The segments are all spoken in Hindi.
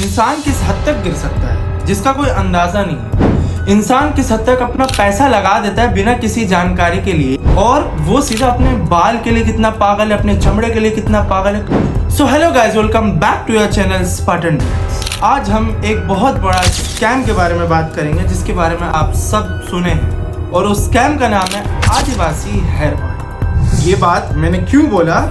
इंसान किस हद तक गिर सकता है जिसका कोई अंदाजा नहीं है। इंसान किस हद तक अपना पैसा लगा देता है बिना किसी जानकारी के लिए, और वो सीधा अपने बाल के लिए कितना पागल है, अपने चमड़े के लिए कितना पागल है। So hello guys, welcome back to your channel Spartan Tricks. आज हम एक बहुत बड़ा स्कैम के बारे में बात करेंगे जिसके बारे में आप सब सुने हैं, और उस स्कैम का नाम है आदिवासी हेयर ऑयल। ये बात मैंने क्यों बोला,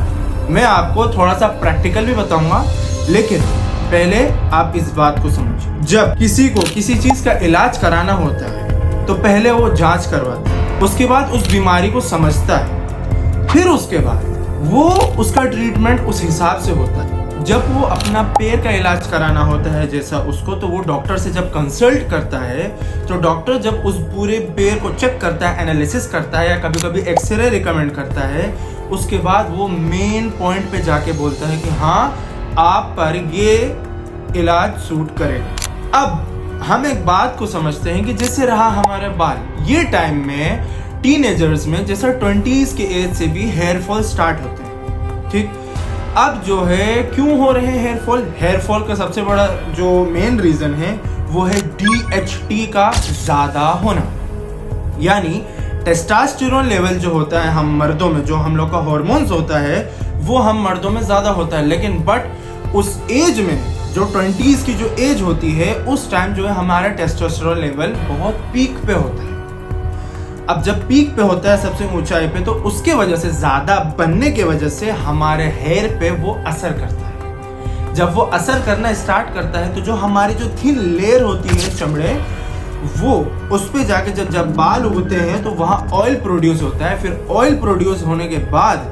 मैं आपको थोड़ा सा प्रैक्टिकल भी बताऊंगा, लेकिन पहले आप इस बात को समझिए। जब किसी को किसी चीज का इलाज कराना होता है तो पहले वो जांच करवाता है, उसके बाद उस बीमारी को समझता है, फिर उसके बाद वो उसका ट्रीटमेंट उस हिसाब से होता है। जब वो अपना पैर का इलाज कराना होता है जैसा उसको, तो वो डॉक्टर से जब कंसल्ट करता है तो डॉक्टर जब उस पूरे पैर को चेक करता है, एनालिसिस करता है, या कभी कभी एक्सरे रिकमेंड करता है, उसके बाद वो मेन पॉइंट पे जाके बोलता है कि हाँ आप पर ये इलाज सूट करेगा। अब हम एक बात को समझते हैं कि जैसे रहा हमारे बाल, ये टाइम में टीनेजर्स में जैसा 20s के एज से भी हेयर फॉल स्टार्ट होते हैं, ठीक। अब जो है क्यों हो रहे हैं हेयर फॉल का सबसे बड़ा जो मेन रीजन है वो है DHT का ज्यादा होना, यानी टेस्टोस्टेरोन लेवल जो होता है हम मर्दों में, जो हम लोग का हार्मोन्स होता है वो हम मर्दों में ज्यादा होता है, लेकिन बट उस एज में जो 20s की जो एज होती है उस टाइम जो है हमारा टेस्टोस्टेरोन लेवल बहुत पीक पे होता है। अब जब पीक पे होता है सबसे ऊंचाई पे, तो उसके वजह से ज्यादा बनने के वजह से हमारे हेयर पे वो असर करता है। जब वो असर करना स्टार्ट करता है तो जो हमारी जो थिन लेयर होती है चमड़े, वो उस पे जाके जब बाल उगते हैं तो वहाँ ऑयल प्रोड्यूस होता है। फिर ऑयल प्रोड्यूस होने के बाद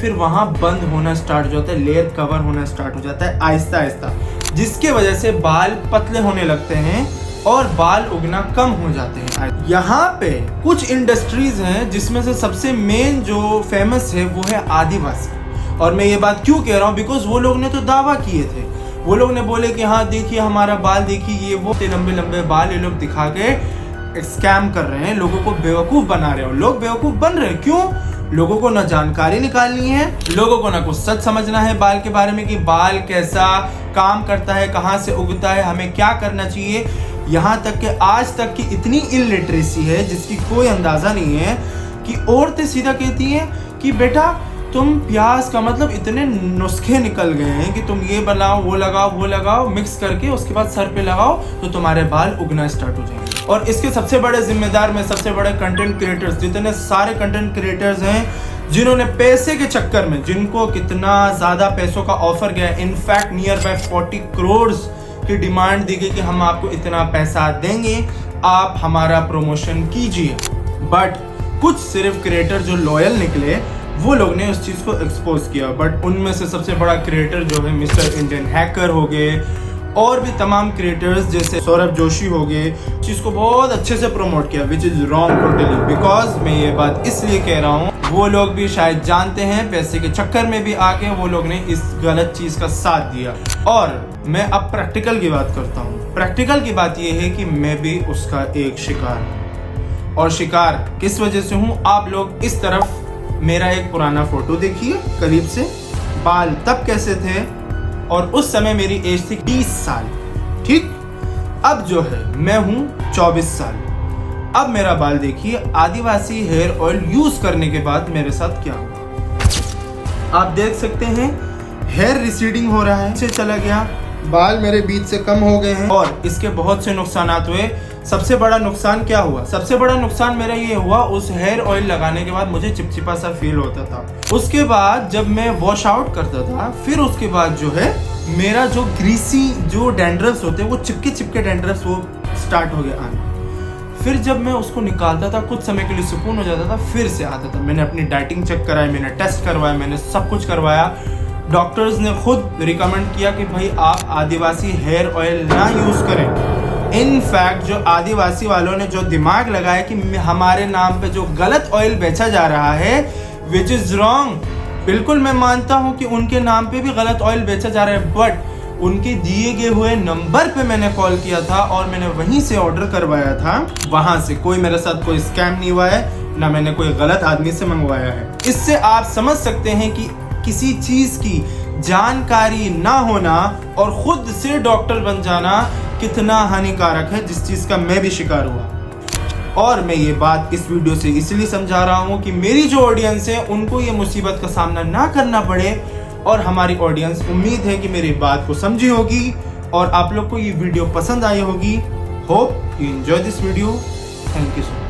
फिर वहाँ बंद होना स्टार्ट हो जाता है, लेयर कवर होना स्टार्ट हो जाता है आहिस्ता आहिस्ता, जिसके वजह से बाल पतले होने लगते हैं और बाल उगना कम हो जाते हैं। यहाँ पे कुछ इंडस्ट्रीज हैं जिसमें से सबसे मेन जो फेमस है वो है आदिवासी। और मैं ये बात क्यों कह रहा हूँ, बिकॉज वो लोग ने तो दावा किए थे, वो लोग ने बोले कि हाँ देखिए हमारा बाल देखिए, ये वो लंबे लंबे बाल ये लोग दिखा के स्कैम कर रहे हैं, लोगों को बेवकूफ बना रहे हैं। लोग बेवकूफ बन रहे हैं क्यों? लोगों को ना जानकारी निकालनी है, लोगों को ना कुछ सच समझना है बाल के बारे में कि बाल कैसा काम करता है, कहाँ से उगता है, हमें क्या करना चाहिए। यहाँ तक कि आज तक की इतनी इलिटरेसी है जिसकी कोई अंदाजा नहीं है कि औरतें सीधा कहती हैं कि बेटा तुम प्याज का मतलब इतने नुस्खे निकल गए हैं कि तुम ये बनाओ वो लगाओ मिक्स करके उसके बाद सर पे लगाओ तो तुम्हारे बाल उगना स्टार्ट हो जाएंगे। और इसके सबसे बड़े जिम्मेदार में सबसे बड़े कंटेंट क्रिएटर्स, जितने सारे कंटेंट क्रिएटर्स हैं जिन्होंने पैसे के चक्कर में, जिनको कितना ज्यादा पैसों का ऑफर गया, इनफैक्ट नियर बाय 40 करोड़ की डिमांड दी गई कि हम आपको इतना पैसा देंगे, आप हमारा प्रमोशन कीजिए। बट कुछ सिर्फ क्रिएटर जो लॉयल निकले वो लोग ने उस चीज को एक्सपोज किया। बट उनमें से सबसे बड़ा क्रिएटर जो है मिस्टर इंडियन हैकर हो गए, और भी तमाम क्रिएटर्स जैसे सौरभ जोशी हो गए, चीज को बहुत अच्छे से प्रमोट किया, which is wrong totally. Because मैं ये बात इसलिए कह रहा हूँ, वो लोग भी शायद जानते हैं, पैसे के चक्कर में भी आके वो लोग ने इस गलत चीज का साथ दिया। और मैं अब प्रैक्टिकल की बात करता हूँ। प्रैक्टिकल की बात ये है कि मैं भी उसका एक शिकार हूँ। और शिकार किस वजह से हूँ, आप लोग इस तरफ मेरा एक पुराना फोटो देखिए करीब से, बाल तब कैसे थे, और उस समय मेरी एज थी 20 साल, ठीक। अब जो है मैं हूँ 24 साल। अब मेरा बाल देखिए, आदिवासी हेयर ऑयल यूज करने के बाद मेरे साथ क्या हुआ आप देख सकते हैं। हेयर रिसीडिंग हो रहा है, से चला गया, बाल मेरे बीच से कम हो गए हैं, और इसके बहुत से नुकसान हुए। सबसे बड़ा नुकसान क्या हुआ? सबसे बड़ा नुकसान मेरा ये हुआ, उस हेयर ऑयल लगाने के बाद मुझे चिपचिपा सा फील होता था। उसके बाद जब मैं वॉश आउट करता था, फिर उसके बाद जो है मेरा जो ग्रीसी जो डैंड्रफ्स होते हैं वो चिपके डैंड्रफ्स वो स्टार्ट हो गया आना। फिर जब मैं उसको निकालता था कुछ समय के लिए सुकून हो जाता था, फिर से आता था। मैंने अपनी डाइटिंग चेक कराई, मैंने टेस्ट करवाया, मैंने सब कुछ करवाया। डॉक्टर्स ने खुद रिकमेंड किया कि भाई आप आदिवासी हेयर ऑयल ना यूज करें। इनफैक्ट जो आदिवासी वालों ने जो दिमाग लगाया कि हमारे नाम पे जो गलत ऑयल बेचा जा रहा है, विच इज रॉन्ग, बिल्कुल मैं मानता हूँ कि उनके नाम पे भी गलत ऑयल बेचा जा रहा है, बट उनके दिए गए हुए नंबर पे मैंने कॉल किया था और मैंने वहीं से ऑर्डर करवाया था। वहां से कोई मेरे साथ कोई स्कैम नहीं हुआ है, ना मैंने कोई गलत आदमी से मंगवाया है। इससे आप समझ सकते हैं कि किसी चीज की जानकारी ना होना और खुद से डॉक्टर बन जाना कितना हानिकारक है, जिस चीज का मैं भी शिकार हुआ। और मैं ये बात इस वीडियो से इसलिए समझा रहा हूँ कि मेरी जो ऑडियंस है उनको ये मुसीबत का सामना ना करना पड़े। और हमारी ऑडियंस उम्मीद है कि मेरी बात को समझी होगी और आप लोग को ये वीडियो पसंद आई होगी। Hope you enjoy this video. Thank you so much.